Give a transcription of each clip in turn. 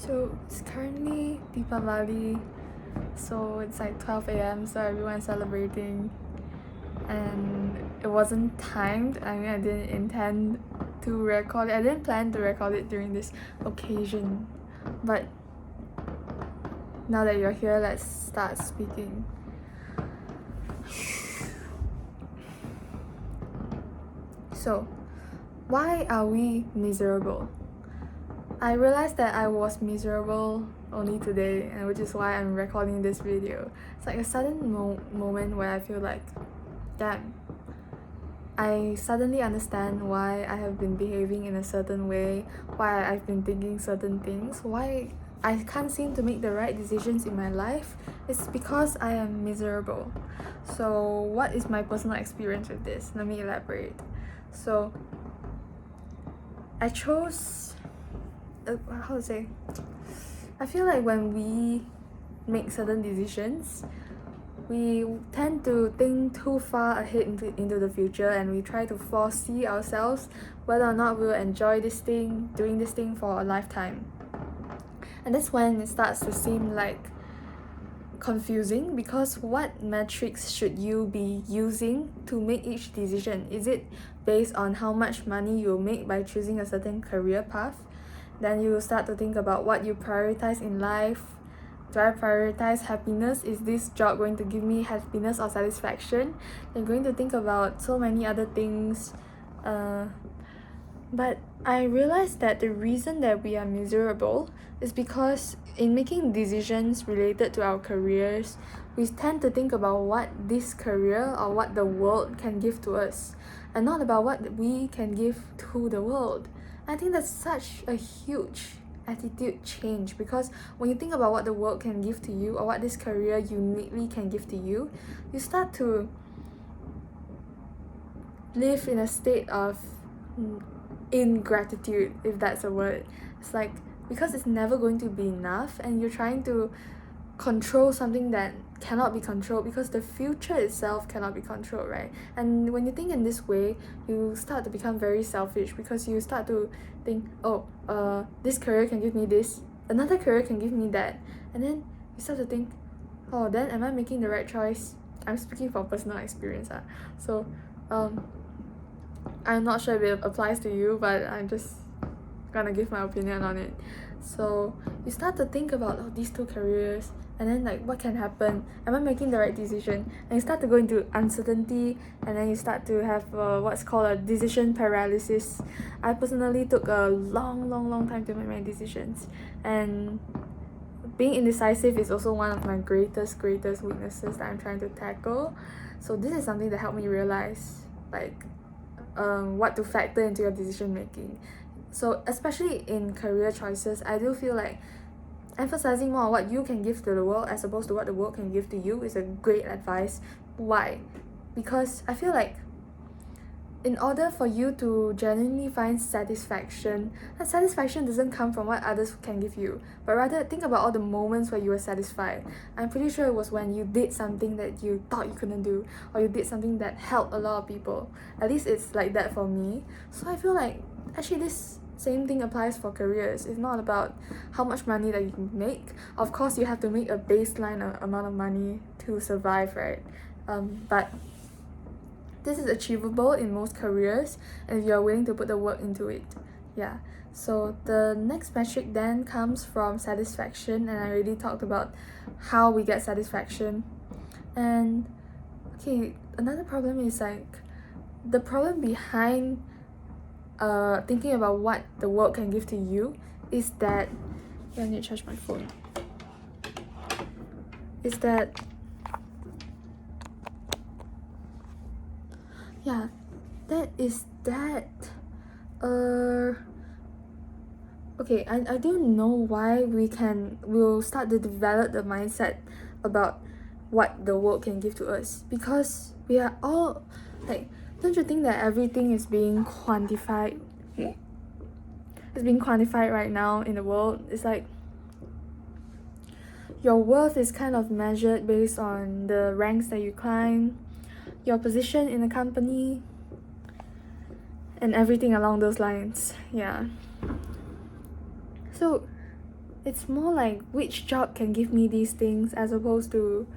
So it's currently Deepavali, so it's like 12 a.m. so everyone's celebrating, and it wasn't timed. I mean, I didn't intend to record it. I didn't plan to record it during this occasion, but now that you're here, let's start speaking. So, why are we miserable? I realized that I was miserable only today, and which is why I'm recording this video. It's like a sudden moment where I feel like, damn, I suddenly understand why I have been behaving in a certain way, why I've been thinking certain things, why I can't seem to make the right decisions in my life. It's because I am miserable. So, what is my personal experience with this? Let me elaborate. So, I chose how to say, I feel like when we make certain decisions, we tend to think too far ahead into the future, and we try to foresee ourselves whether or not we'll enjoy doing this thing for a lifetime. And that's when it starts to seem like confusing, because what metrics should you be using to make each decision? Is it based on how much money you'll make by choosing a certain career path? Then you will start to think about what you prioritize in life. Do I prioritize happiness? Is this job going to give me happiness or satisfaction? You're going to think about so many other things. But I realized that the reason that we are miserable is because in making decisions related to our careers, we tend to think about what this career or what the world can give to us, and not about what we can give to the world. I think that's such a huge attitude change, because when you think about what the world can give to you or what this career uniquely can give to you, you start to live in a state of ingratitude, if that's a word. It's like, because it's never going to be enough, and you're trying to control something that cannot be controlled, because the future itself cannot be controlled, right? And when you think in this way, you start to become very selfish, because you start to think, this career can give me this, another career can give me that, and then you start to think, oh, then am I making the right choice? I'm speaking from personal experience. So I'm not sure if it applies to you, but I'm just gonna give my opinion on it. So you start to think about these two careers, and then like, what can happen? Am I making the right decision? And you start to go into uncertainty, and then you start to have what's called a decision paralysis. I personally took a long time to make my decisions, and being indecisive is also one of my greatest weaknesses that I'm trying to tackle. So this is something that helped me realize like what to factor into your decision making. So especially in career choices, I do feel like emphasizing more on what you can give to the world as opposed to what the world can give to you is a great advice. Why? Because I feel like in order for you to genuinely find satisfaction, that satisfaction doesn't come from what others can give you, but rather think about all the moments where you were satisfied. I'm pretty sure it was when you did something that you thought you couldn't do, or you did something that helped a lot of people. At least it's like that for me. So I feel like actually this same thing applies for careers. It's not about how much money that you can make. Of course, you have to make a baseline amount of money to survive, right? But this is achievable in most careers, and if you're willing to put the work into it. Yeah. So the next metric then comes from satisfaction, and I already talked about how we get satisfaction. And okay, another problem is like, the problem behind thinking about what the world can give to you is that I need to charge my phone. Is that okay, I don't know why we'll start to develop the mindset about what the world can give to us, because we are all like, don't you think that everything is being quantified? It's being quantified right now in the world. It's like your worth is kind of measured based on the ranks that you climb, your position in a company, and everything along those lines. Yeah. So it's more like which job can give me these things as opposed to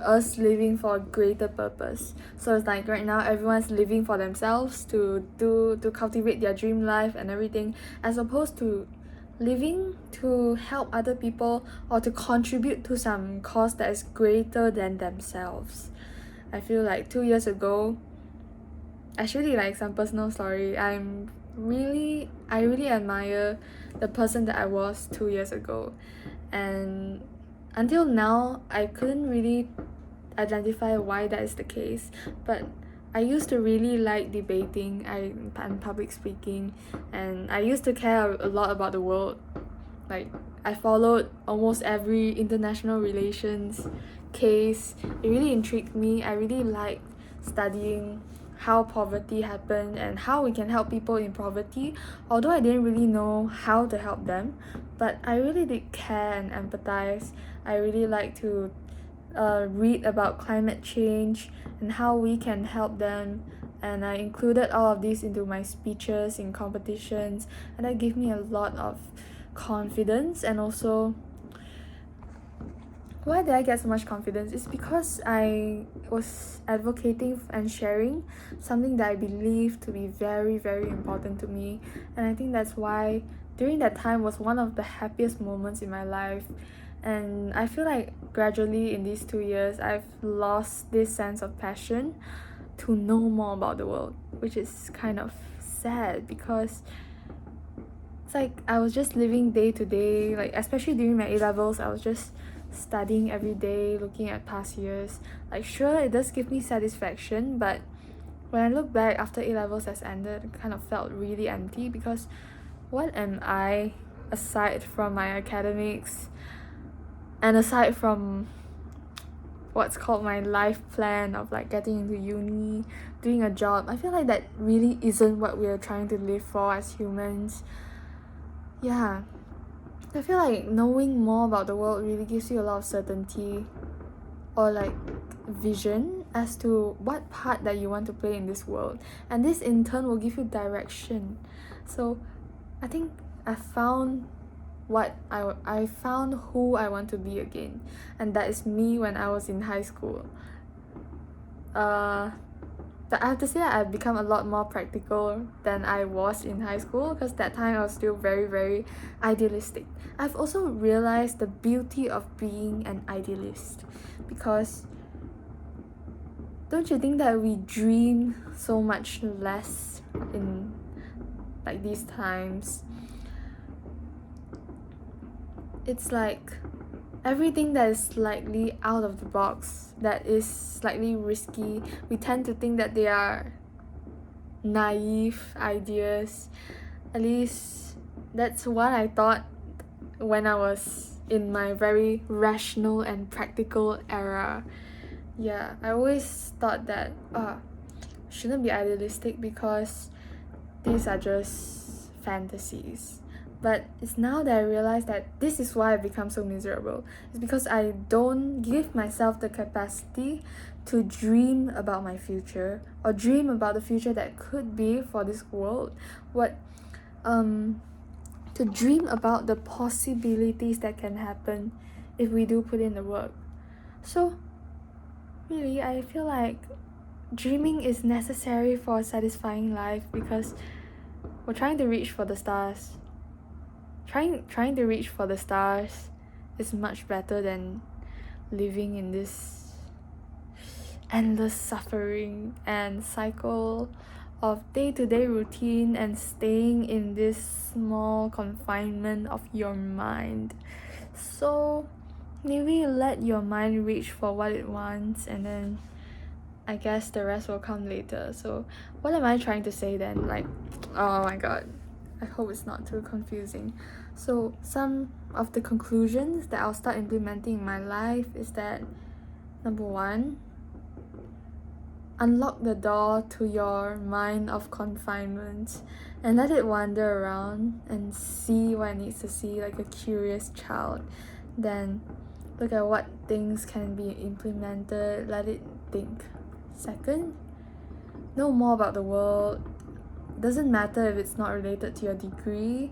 us living for a greater purpose. So it's like right now everyone's living for themselves to cultivate their dream life and everything, as opposed to living to help other people or to contribute to some cause that is greater than themselves. I feel like 2 years ago, actually, like some personal story, I really admire the person that I was 2 years ago, and until now I couldn't really identify why that is the case. But I used to really like debating and public speaking, and I used to care a lot about the world. Like, I followed almost every international relations case. It really intrigued me. I really liked studying how poverty happened and how we can help people in poverty, although I didn't really know how to help them. But I really did care and empathize. I really like to read about climate change and how we can help them, and I included all of these into my speeches in competitions, and that gave me a lot of confidence. And also, why did I get so much confidence? It's because I was advocating and sharing something that I believe to be very, very important to me. And I think that's why during that time was one of the happiest moments in my life. And I feel like gradually in these 2 years, I've lost this sense of passion to know more about the world, which is kind of sad because it's like I was just living day to day, like especially during my A-levels, I was just studying every day, looking at past years. Like, sure, it does give me satisfaction, but when I look back after A-levels has ended, it kind of felt really empty because what am I aside from my academics and aside from what's called my life plan of like getting into uni, doing a job? I feel like that really isn't what we are trying to live for as humans. Yeah, I feel like knowing more about the world really gives you a lot of certainty or like vision as to what part that you want to play in this world, and this in turn will give you direction. So I think I found I found who I want to be again, and that is me when I was in high school. But I have to say that I've become a lot more practical than I was in high school, because that time I was still very, very idealistic. I've also realized the beauty of being an idealist, because don't you think that we dream so much less in like these times? It's like everything that is slightly out of the box, that is slightly risky, we tend to think that they are naive ideas. At least that's what I thought when I was in my very rational and practical era. Yeah, I always thought that shouldn't be idealistic because these are just fantasies. But it's now that I realize that this is why I've become so miserable. It's because I don't give myself the capacity to dream about my future or dream about the future that could be for this world. To dream about the possibilities that can happen if we do put in the work. So really, I feel like dreaming is necessary for a satisfying life, because we're trying to reach for the stars. Trying to reach for the stars is much better than living in this endless suffering and cycle of day-to-day routine and staying in this small confinement of your mind. So maybe let your mind reach for what it wants, and then I guess the rest will come later. So what am I trying to say then? Like, oh my god, I hope it's not too confusing. So some of the conclusions that I'll start implementing in my life is that, number one, unlock the door to your mind of confinement and let it wander around and see what it needs to see like a curious child. Then look at what things can be implemented, let it think. Second, know more about the world. Doesn't matter if it's not related to your degree.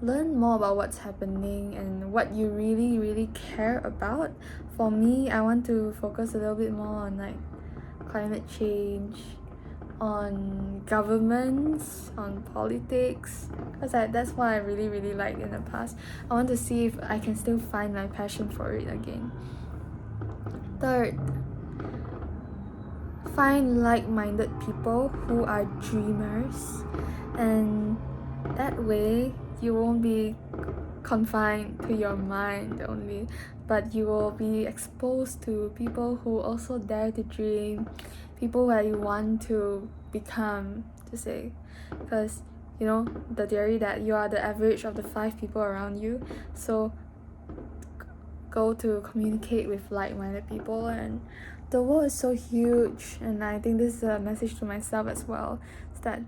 learn more about what's happening and what you really care about. For me, I want to focus a little bit more on like climate change, on governments, on politics, because that's what I really liked in the past. I want to see if I can still find my passion for it again. Third, find like-minded people who are dreamers, and that way you won't be confined to your mind only, but you will be exposed to people who also dare to dream, people where you want to become, to say, because you know the theory that you are the average of the 5 people around you. So go to communicate with like-minded people, and the world is so huge, and I think this is a message to myself as well. It's that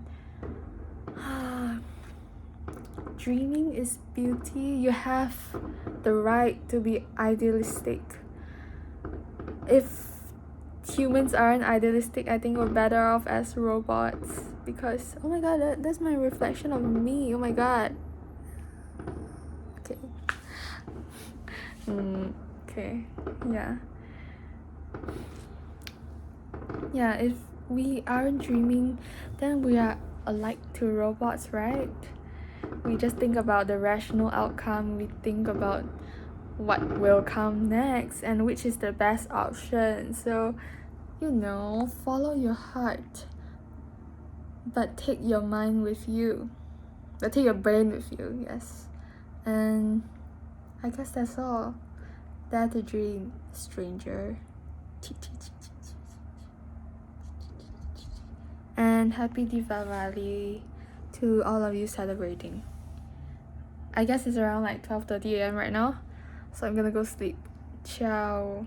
dreaming is beauty. You have the right to be idealistic. If humans aren't idealistic, I think we're better off as robots, because oh my god, that's my reflection of me. Oh my god. Okay. Okay. Yeah, if we aren't dreaming, then we are alike to robots, right? We just think about the rational outcome, we think about what will come next and which is the best option. So, follow your heart, but take your mind with you. But take your brain with you, yes. And I guess that's all. Dare to dream, stranger. And happy Diwali to all of you celebrating. I guess it's around like 12:30 a.m. right now, so I'm gonna go sleep. Ciao.